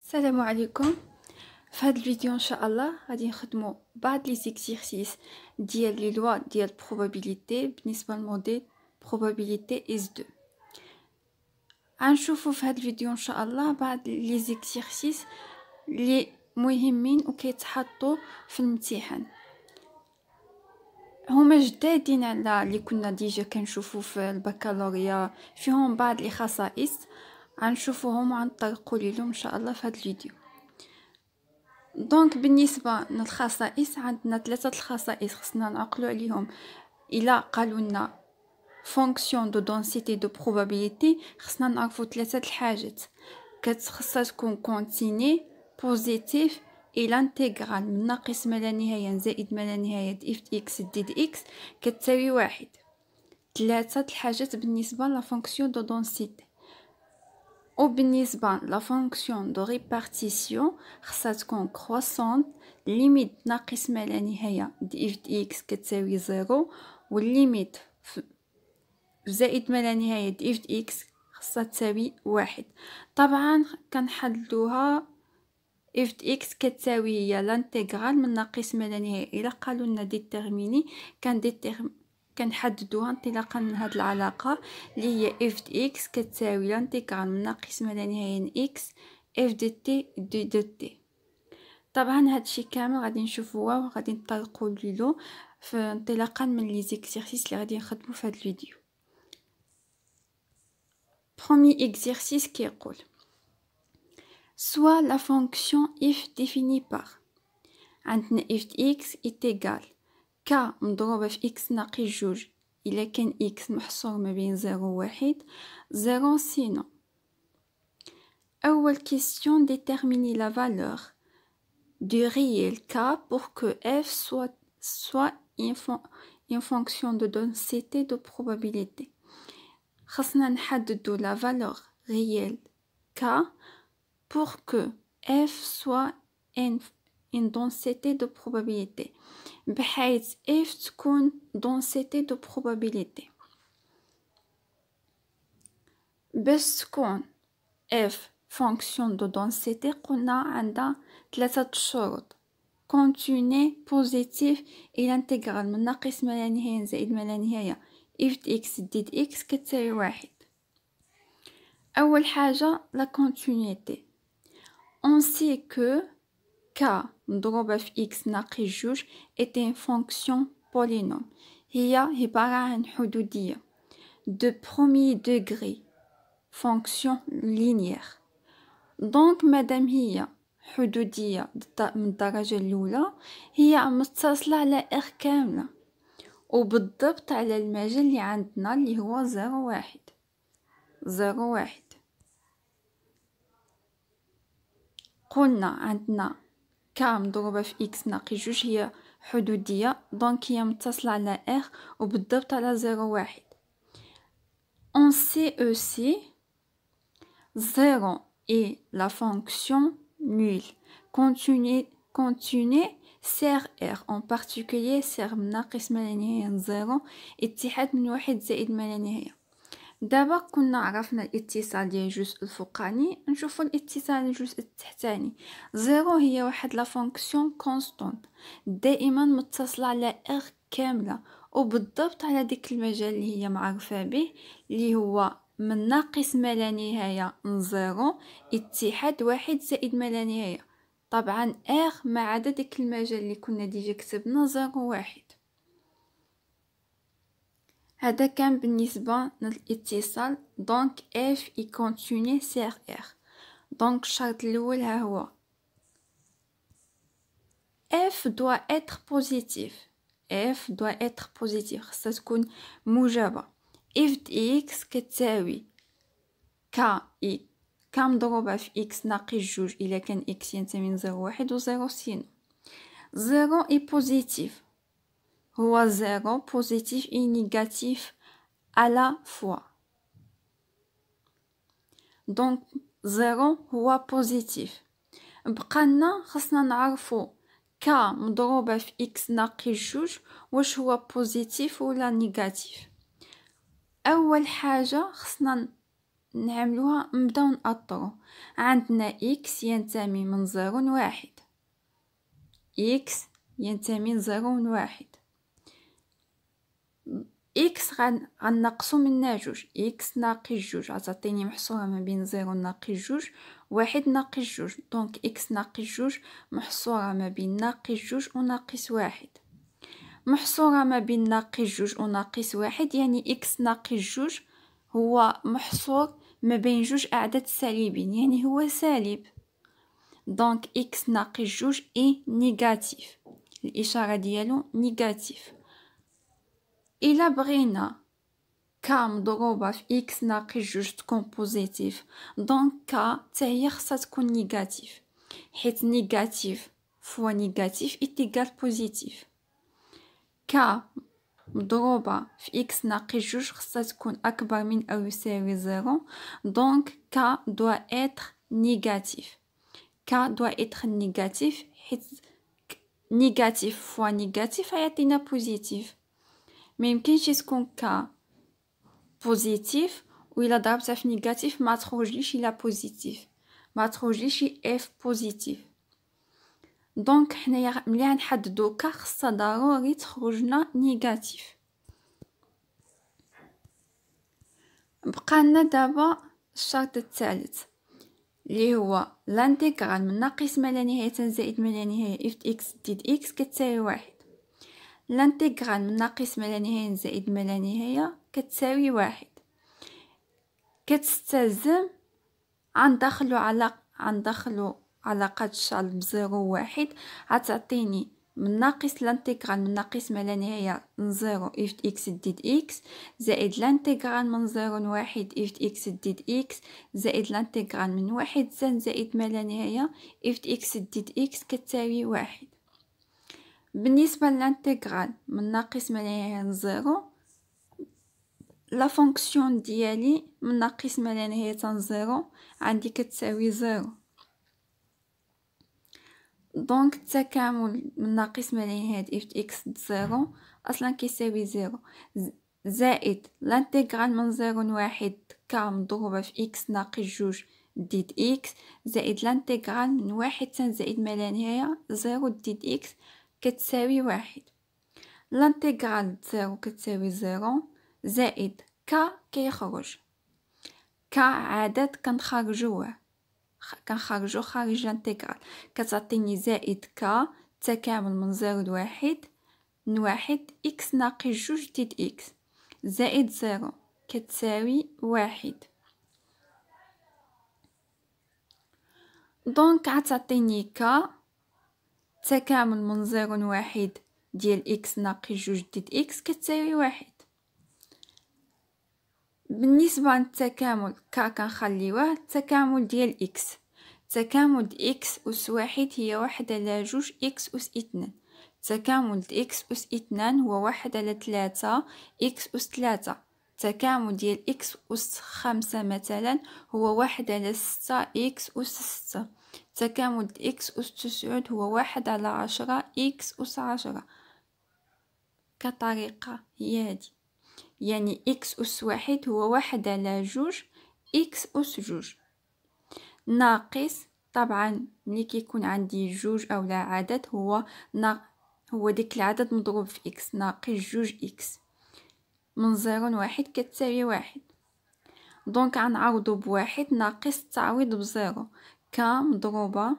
السلام عليكم. في هذا الفيديو ان شاء الله غادي نخدموا بعض لي زيكزيرسيس ديال لي لوا ديال probabilité بالنسبه للموديل probabilité S2. غنشوفوا في هذا الفيديو ان شاء الله بعض لي زيكزيرسيس لي مهمين وكيتحطوا في الامتحان. هما جدادين على اللي كنا ديجا كنشوفوا في البكالوريا، فيهم بعض لي خصائص غنشوفوهم وغنطرقوا ليهم ان شاء الله في هذا الفيديو. دونك بالنسبه للخصائص عندنا ثلاثه الخصائص خصنا نعقلوا عليهم. الا قالوا لنا فونكسيون دو دونسيتي دو بروبابيليتي خصنا نعرفوا ثلاثه الحاجات. خصها تكون كونتيني بوزيتيف الى انتغرال من ناقص ما لا نهايه زائد ما لا نهايه اف اكس ديد اكس كتساوي واحد. ثلاثه الحاجات بالنسبه لا فونكسيون دو دونسيتي. وبالنسبة لا فونكسيون دو ريبارتيسيون خصها تكون كروسونت، ليميت ناقص ما لا نهاية دي اف دي اكس كتساوي زيرو، والليميت زائد ما لا نهاية دي اف دي اكس خصها تساوي واحد. طبعا كنحددوها اف دي اكس كتساوي هي لانتيغرال من ناقص ما لا نهاية. الا قالوا لنا ديتيرميني كنحددوها انطلاقا من هاد العلاقه اللي هي اف دي اكس كتساوي لانتيغرال من ناقص ما لا نهايه اكس اف دي تي دو تي. طبعا هادشي كامل غادي نشوفوه وغادي نطرقوا ليلو في انطلاقا من لي زيكزيرسيس اللي غادي نخدموا في هاد الفيديو. بروميي اكزيرسيس كيقول soit la fonction if définie par عندنا if x est égal ك مضروبة في x ناقص جوج إلا كان x محصور ما بين زيرو و واحد. زيرو سينو. أول question déterminer la valeur du réel k pour que f soit une fonction de densité de probabilité. خصنا نحددو la valeur réelle k pour que f soit une densité de probabilité بحيث f تكون densité de probabilité. باش تكون f fonction de densité قلنا عندها ثلاثة شروط: continu positif إلى انتغرال من ناقص ما لا نهاية زائد ما لا نهاية f x ديد x كتساوي واحد. أول حاجة la continuité. On sait que k مضروبة في x ناقص جوج est une fonction polynôme. هي عبارة عن حدودية de premier degré fonction linéaire. دونك مادام هي حدودية من الدرجة الأولى هي متصلة على r كاملة وبالضبط على المجال اللي عندنا اللي هو زيرو واحد. زيرو واحد قلنا عندنا ك مضروبة في اكس ناقص جوج هي حدودية، دونك هي متصلة على r وبالضبط على زيرو واحد. En CEC, 0 est la fonction nulle. Continue سير r en particulier سير من ناقص ما لا نهاية زيرو اتحاد من واحد زائد ما لا نهاية. دابا كنا عرفنا الاتصال ديال الجزء الفوقاني، نشوفوا الاتصال الجزء التحتاني. زيرو هي واحد لا فونكسيون كونستانت دائما متصله على r كامله وبالضبط على ديك المجال اللي هي معروفه به اللي هو من ناقص ما لا نهايه زيرو اتحاد واحد زائد ما لا نهايه. طبعا r ما عدا ديك المجال اللي كنا ديجا كتبنا زيرو واحد. هذا كان بالنسبة للاتصال. دونك f y continue سير r. دونك الشرط الأول ها هو f doit être positif. f doit être positif خصها تكون موجبة. f دي x كتساوي k مضروبة في x ناقص جوج إلا كان x ينتمي من زيرو واحد و زيرو سينو. زيرو اي بوزيتيف هو زيرو بوزيتيف اي نيجاتيف à la fois. دونك زيرو هو بوزيتيف. بقالنا خصنا نعرفو ك مضروبة في اكس ناقص جوج واش هو بوزيتيف ولا نيجاتيف. اول حاجة خصنا نعملوها نبداو نأطرو. عندنا إكس ينتمي من 0 ل 1، إكس ينتمي من 0 ل 1. إكس غنقصو منها جوج، إكس ناقص جوج غتعطيني محصورة ما بين 0 ناقص جوج، 1 ناقص جوج. دونك إكس ناقص جوج محصورة ما بين ناقص جوج و ناقص 1. محصورة ما بين ناقص جوج و ناقص 1 يعني إكس ناقص جوج هو محصور ما بين جوج أعداد سالبين، يعني هو سالب. دونك إكس ناقص جوج إي نيجاتيف، الإشارة ديالو نيجاتيف. إلا بغينا ك مضروبة في إكس ناقص جوج تكون بوزيتيف، دونك ك حتى هي خصها تكون نيجاتيف، حيت نيجاتيف فوا نيجاتيف إيتيغال بوزيتيف. ك مضروبة في إكس ناقص جوج خصها تكون أكبر من أو يساوي 0، دونك ك دوا إتر نيجاتيف. ك دوا إتر نيجاتيف حيت نيجاتيف فوا نيجاتيف غيعطينا بوزيتيف. ميمكنش تكون ك بوزيتيف وإلا ضربتها في نيجاتيف ما تخرجليش إلا بوزيتيف، ما تخرجليش اف بوزيتيف. دونك حنايا ملي غنحددو ك خصها ضروري تخرجنا نيجاتيف. بقالنا دابا الشرط الثالث اللي هو لانتيغرال من ناقص ما لا نهاية زائد ما لا نهاية اف اكس زائد اكس كتساوي 1. لانتيغرال من ناقص ما لا نهاية زائد ما لا نهاية كتساوي 1. كتستلزم غندخلو علاقة الشرط بزيرو و 1 غتعطيني من ناقص لانتيغرال من ناقص ما لا نهاية من 0 اف اكس زائد اكس زائد لانتيغرال من 0 ل 1 اف اكس زائد اكس زائد لانتيغرال من 1 زائد ما لا نهاية اف اكس زائد اكس كتساوي 1. بالنسبة للانتيغرال من ناقص ما لا نهاية ل 0، لا فونكسيون ديالي من ناقص ما لا نهاية ل 0 عندي كتساوي 0. دونك التكامل من ناقص ما لا نهاية اف اكس د 0 اصلا كيساوي 0 زائد لانتيغرال من 0 ل 1 ك مضروبة في اكس ناقص جوج ديد اكس زائد لانتيغرال من 1 زائد ما لا نهاية 0 ديد اكس كتساوي 1. لانتيغرال د 0 كتساوي 0 زائد ك كيخرج، ك عدد كنخرجوه كنخرجو خارج الانتيغرال كتعطيني زائد ك تكامل من 0 ل 1 من 1 اكس ناقص جوج ديد اكس زائد 0 كتساوي 1. دونك غتعطيني ك تكامل من 0 ل 1 ديال اكس ناقص جوج ديد اكس كتساوي 1. بالنسبة للتكامل ك كنخليوه التكامل ديال اكس، تكامل د اكس أس 1 هي 1 على جوج اكس أس 2. تكامل د اكس أس 2 هو 1 على 3 اكس أس 3. تكامل ديال اكس أس 5 مثلا هو 1 على 6 اكس أس 6. تكامل د اكس أس 9 هو 1 على 10 اكس أس 10. كطريقة هي هادي، يعني اكس أس 1 هو 1 على جوج اكس أس جوج ناقص، طبعا ملي كيكون عندي جوج او لا عدد هو ديك العدد مضروب في اكس ناقص جوج اكس من 0 ل 1 كتساوي 1. دونك غنعوضو بواحد ناقص التعويض بزيرو، ك مضروبة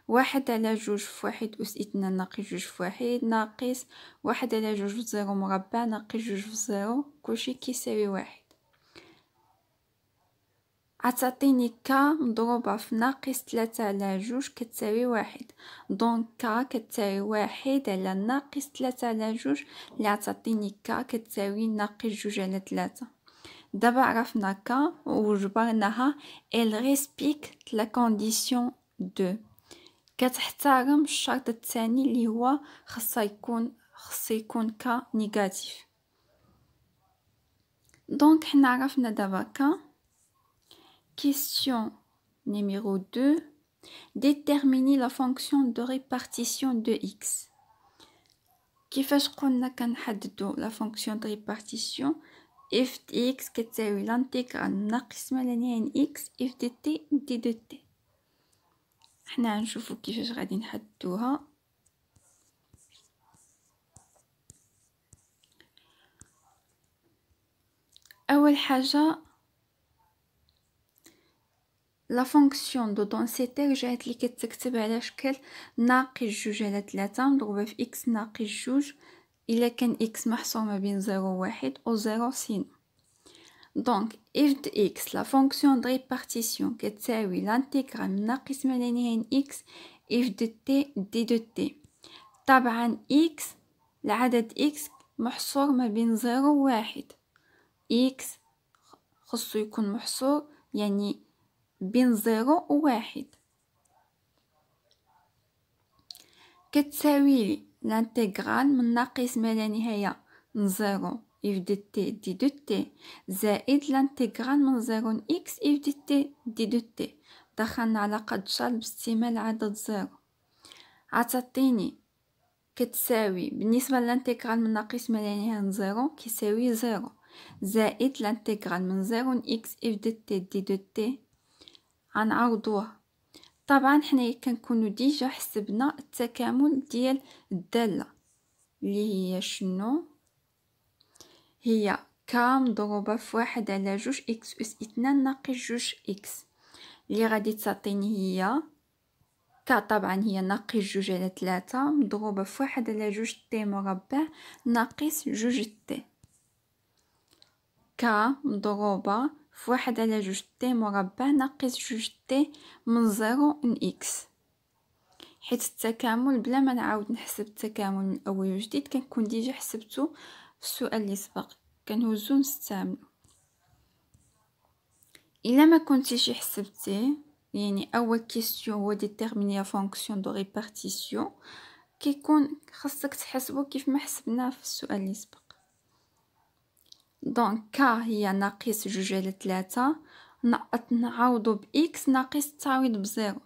1 على جوج في 1 أس 2 ناقص جوج في 1 ناقص 1 على جوج في 0 مربع ناقص جوج في 0 كلشي كيساوي 1. عتعطيني ك مضروبة في ناقص 3 على جوج كتساوي 1. دونك ك كتساوي 1 على ناقص 3 على جوج اللي عتعطيني ك كتساوي ناقص جوج على 3. دابا عرفنا ك وجبرناها elle respecte la condition 2، كتحترم الشرط الثاني اللي هو خص يكون ك نيجاتيف. دونك حنا عرفنا دابا ك. Question numéro 2. Déterminer la fonction de répartition de x. كيفاش قلنا كنحددو la fonction de répartition اف دي اكس كتساوي لانتيغرال ناقص ما لا نهاية اكس اف دي تي دي دو تي. حنا نشوفو كيفاش غادي نحدوها. اول حاجه لا فونكسيون دو دونسيتي رجعت لي كتكتب على شكل ناقص جوج على 3 مضروبه في اكس ناقص جوج الا كان اكس محصور ما بين 0 و 1 او 0 سينو. دونك اف دو اكس لا فونكسيون دو ريبارتيسيون كتساوي لانتيغرال من ناقص ما لا نهاية اكس اف دو تي دي دو تي. طبعا اكس العدد اكس محصور ما بين 0 و 1. اكس خصو يكون محصور يعني بين 0 و 1. كتساوي لي لانتيغرال من ناقص ما لا نهاية من 0 اف دو تي دي دو تي زائد لانتيغرال من 0 ل اكس اف دو تي دي دو تي. دخلنا على قد شرط باستعمال عدد 0 عتعطيني كتساوي بالنسبة للانتيغرال من ناقص ما لا نهاية من 0 كيساوي 0 زائد لانتيغرال من 0 ل اكس اف دو تي دي دو تي. غنعوضوه. طبعا حنايا كنكونو ديجا حسبنا التكامل ديال الدالة اللي هي شنو هي ك مضروبة في 1 على 2 اكس اس 2 ناقص 2 اكس اللي غادي تعطيني هي ك. طبعا هي ناقص 2 على 3 مضروبة في 1 على 2 تي مربع ناقص 2 تي. ك مضروبة في 1 على 2 تي مربع ناقص 2 تي من 0 ل اكس. حيت التكامل بلا ما نعاود نحسب التكامل من اول وجديد كنكون ديجا حسبته في السؤال اللي سبق كنهزو نستعملو. الا ما كنتيش حسبتيه يعني اول كيستيون هو ديتيرميني فونكسيون دو ريبارتيسيون كيكون خاصك تحسبو كيف ما حسبناه في السؤال اللي سبق. دونك ك هي ناقص 2 على 3 نعوضو باكس ناقص التعويض بزيرو.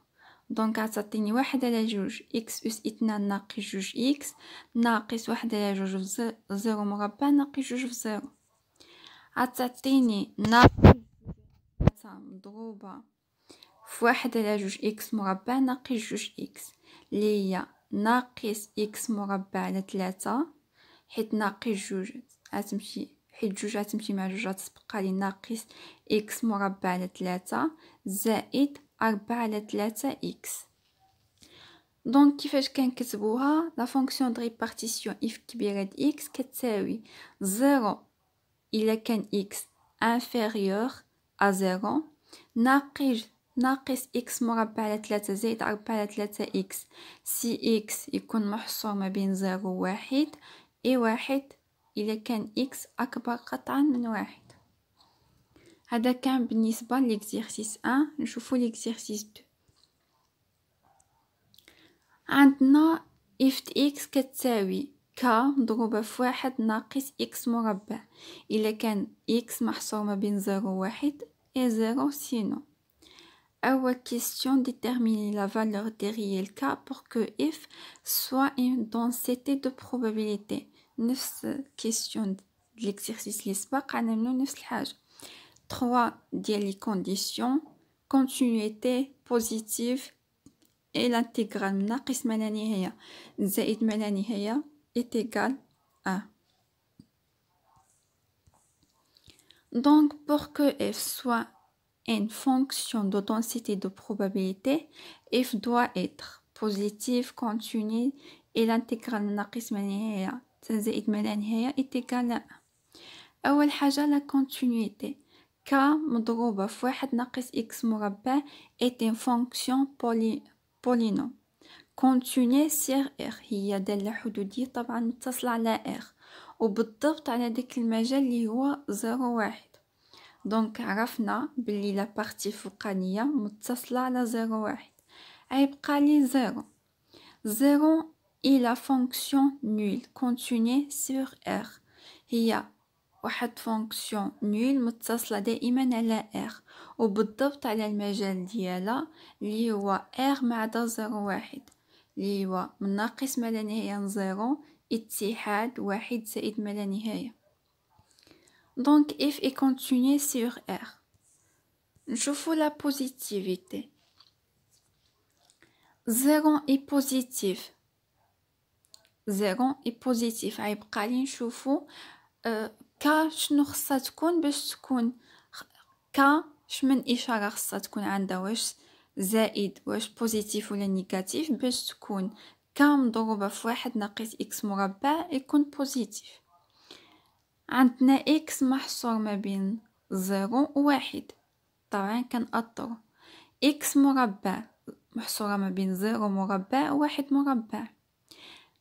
دونك غتعطيني 1 على 2 اكس اس 2 ناقص 2 اكس ناقص 1 على 2 في 0 مربع ناقص 2 في 0. غتعطيني ناقص مضروبة في 1 على 2 اكس مربع ناقص 2 اكس اللي هي ناقص اكس مربع على 3 حيت ناقص 2 غتمشي حيت 2 غتمشي مع 2 غتبقى لي ناقص اكس مربع على 3 زائد 4 على 3 اكس. دونك كيفاش كنكتبوها لا فونكسيون دو ريبارتيسيون اف كبيرة د اكس كتساوي 0 الا كان اكس انفيريور ا 0 ناقص اكس مربع على 3 زائد 4 على 3 اكس سي اكس يكون محصور ما بين 0 و 1 اي 1 الا كان اكس اكبر قطعا من 1. هذا كان بالنسبة لإكزيرسيس 1. نشوفو لإكزيرسيس 2. عندنا اف دي اكس كتساوي ك مضروبة في 1 ناقص اكس مربع الا كان اكس محصور ما بين 0 و 1 اي 0 سينو. أول question déterminer la valeur des réels K pour que F soit une densité de probabilité. نفس question de l'exercice اللي سبق غنعملو نفس الحاجة. 3 ديال les conditions continuité positive et l'intégrale من ناقص ما لا نهاية زائد ما لا نهاية est égal à. Donc pour que F soit une fonction de densité de probabilité, f doit être positive, continue et l'intégrale من ناقص ما لا نهاية زائد ما لا نهاية est égal à 1. أول حاجة la continuité k مضروبة في 1 ناقص x مربع est une fonction polynôme continue sur R. هي دالة حدودية طبعا متصلة على R وبالضبط على داك المجال اللي هو 0 1. دونك عرفنا بلي لا بارتي فوقانية متصلة على 0 1 غيبقى لي 0 اي لا فونكسيون نول كونتيني سور ار. هي واحد فونكسيون نول متصلة دائما على ار وبالضبط على المجال ديالها اللي هو ار مع دا 0 1 اللي هو من ناقص ما لا نهاية 0 اتحاد 1 زائد ما لا نهاية. Donc f est continué sur R. نشوفوا la positivité. 0 est positif. 0 est positif. غيبقى لي نشوفوا ك شنو خصها تكون باش تكون ك شمن اشاره خصها تكون عندها، واش زائد واش بوزيتيف ولا نيجاتيف باش تكون ك مضروبه في 1 ناقص اكس مربع يكون بوزيتيف. عندنا اكس محصور ما بين 0 و 1، طبعا كنأطرو اكس مربع محصوره ما بين 0 مربع و 1 مربع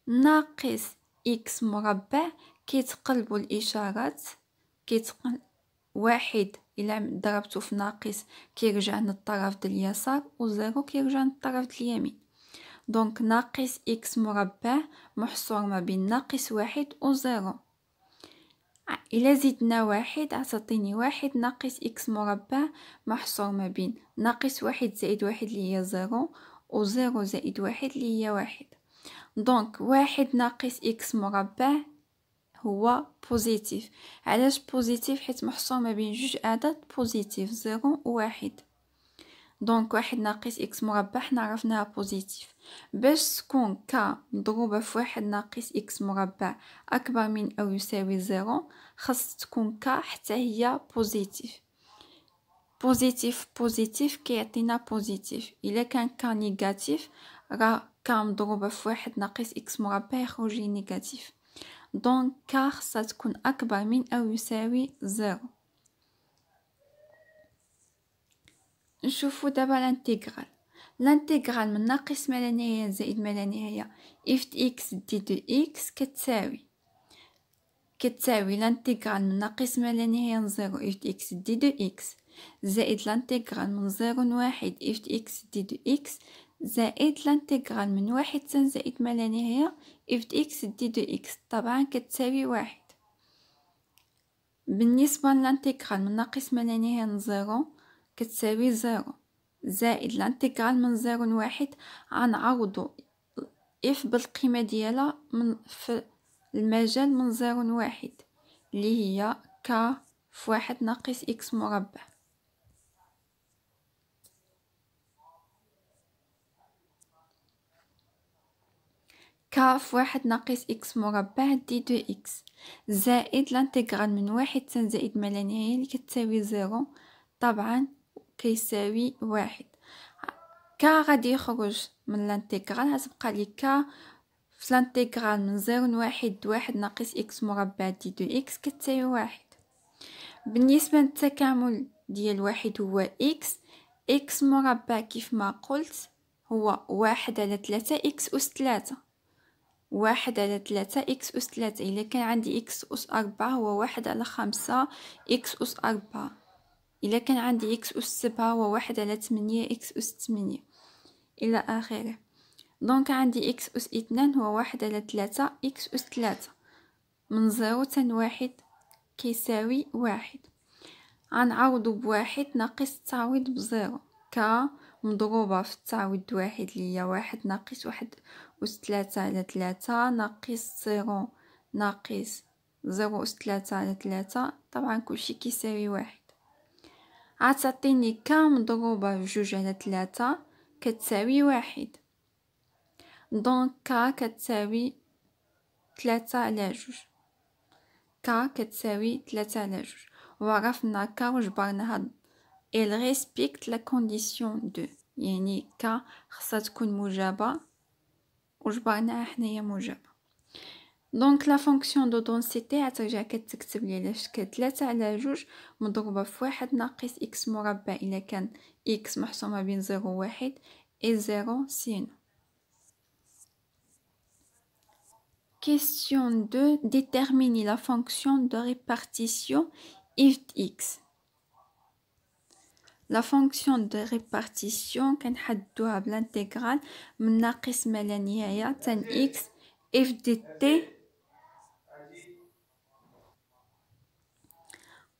ناقص اكس مربع كيتقلبوا الاشارات، كيتقلب 1 الا ضربته في ناقص كيرجع للطرف ديال اليسار و 0 كيرجع للطرف ديال اليمين. دونك ناقص اكس مربع محصور ما بين ناقص 1 و 0. الا زدنا 1 غتعطيني 1 ناقص اكس مربع محصور ما بين ناقص 1 زائد 1 اللي هي 0 و 0 زائد 1 اللي هي 1. دونك 1 ناقص اكس مربع هو بوزيتيف. علاش بوزيتيف؟ حيت محصور ما بين جوج اعداد بوزيتيف 0 و 1. دونك 1 ناقص اكس مربع حنا عرفناها بوزيتيف. باش تكون ك مضروبه في 1 ناقص اكس مربع اكبر من او يساوي 0 خاص تكون ك حتى هي بوزيتيف. بوزيتيف بوزيتيف كيعطينا بوزيتيف. الا كان ك نيجاتيف راه ك مضروبه في 1 ناقص اكس مربع يخرج لي نيجاتيف. دونك ك خاصها تكون اكبر من او يساوي 0. نشوفوا دابا الانتغرال من ناقص ما لا نهايه زائد ما لا نهايه اف اكس دي دو اكس كتساوي الانتغرال من ناقص ما لا نهايه من 0 اف اكس دي دو اكس زائد الانتغرال من 0 ل 1 اف اكس دي دو اكس زائد الانتغرال من 1 زائد ما لا نهايه اف اكس دي دو اكس، طبعا كتساوي 1. بالنسبه للانتغرال من ناقص ما لا نهايه من 0 كتساوي 0 زائد الانتغرال من 0 ل 1 غنعوضو اف بالقيمه ديالها من في المجال من 0 ل 1 اللي هي ك في 1 ناقص اكس مربع. ك في 1 ناقص اكس مربع دي دو اكس زائد الانتغرال من 1 زائد ما لا نهايه اللي كتساوي 0، طبعا كيساوي 1. ك غادي يخرج من الانتغرال غتبقى لي ك في الانتغرال من 0 ل 1 ناقص اكس مربع دي دو اكس كتساوي 1. بالنسبه للتكامل ديال 1 هو اكس مربع كيف ما قلت هو 1 على 3 اكس اس 3. 1 على 3 اكس اس 3. الا كان عندي اكس اس 4 هو 1 على 5 اكس اس 4. الا كان عندي اكس اس 7 هو 1 على 8 اكس اس 8 الى اخره. دونك عندي اكس اس 2 هو 1 على 3 اكس اس 3 من 0 حتى 1 كيساوي 1. غنعوضو بواحد ناقص التعويض بزيرو. ك مضروبة في التعويض واحد اللي هي 1 ناقص 1 أس 3 على 3 ناقص 0 ناقص 0 أس 3 على 3، طبعا كلشي كيساوي 1. عتعطيني ك مضروبة في 2 على 3 كتساوي 1. دونك ك كتساوي 3 على 2. ك كتساوي 3 على 2. وعرفنا ك وجبرناها elle respecte la condition 2، يعني ك خصها تكون موجبة وجبرناها حنايا موجبة. دونك لا فونكسيون دو دونسيتي غترجع كتكتب لي على شكل 3 على 2 مضروبة في 1 ناقص اكس مربع إلا كان اكس محصورة بين 0 و 1 et 0 sinon. Question 2. Déterminer la fonction de répartition f x. La fonction de répartition كنحددوها بالانتغرال من ناقص ما لا نهاية تان x f de t.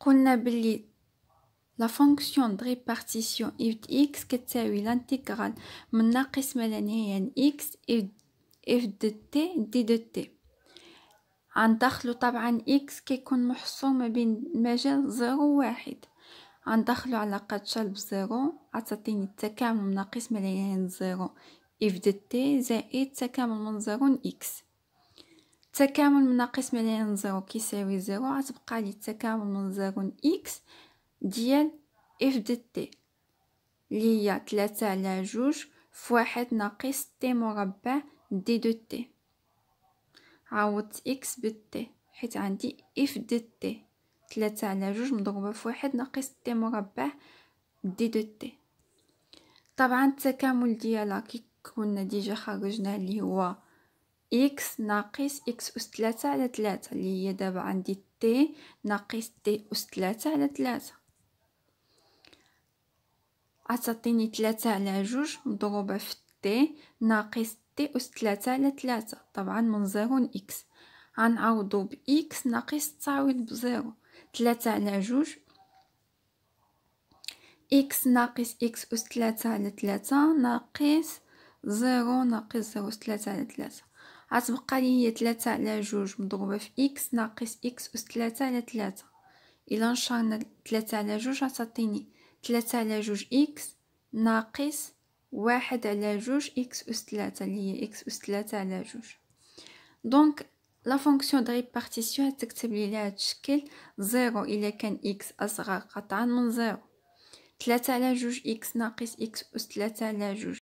قلنا بلي la fonction de répartition f de x كتساوي الانتغرال من ناقص ما لا نهاية x f de t d de t. غندخلو طبعا إكس كيكون محصور ما بين المجال 0 و 1. غندخلو علاقة جلب 0 غتعطيني التكامل من ناقص ما لا ينهي 0 اف دو تي زائد تكامل من 0 ل إكس. التكامل من ناقص ما لا ينهي 0 كيساوي 0. غتبقى لي التكامل من 0 ل إكس ديال اف دو تي اللي هي 3 على 2 في 1 ناقص تي مربع دي دو تي. عوضت إكس بالتي حيت عندي اف دو تي 3 على 2 مضروبة في 1 ناقص تي مربع دي دو تي. طبعا التكامل ديالها كي كنا ديجا خرجناه اللي هو إكس ناقص إكس أس 3 على 3 اللي هي دابا عندي تي ناقص تي أس 3 على 3 غتعطيني 3 على 2 مضروبة في تي ناقص تي أس 3 على 3 طبعا من 0 ل إكس. غنعوضو بإكس ناقص التعويض بزيرو. 3 على 2 إكس ناقص إكس أس 3 على 3 ناقص 0 ناقص 0 أس 3 على 3 غتبقى لي هي 3 على 2 مضروبة في إكس ناقص إكس أس 3 على 3. إلا نشرنا 3 على 2 غتعطيني 3 على 2 إكس ناقص 1 على 2 إكس أس 3 اللي هي إكس أس 3 على 2. دونك لا فونكسيون د ريبارتيسيون تكتب لي لهاد الشكل 0 إلا كان إكس أصغر قطعا من 0. 3 على 2 إكس ناقص إكس أس 3 على 2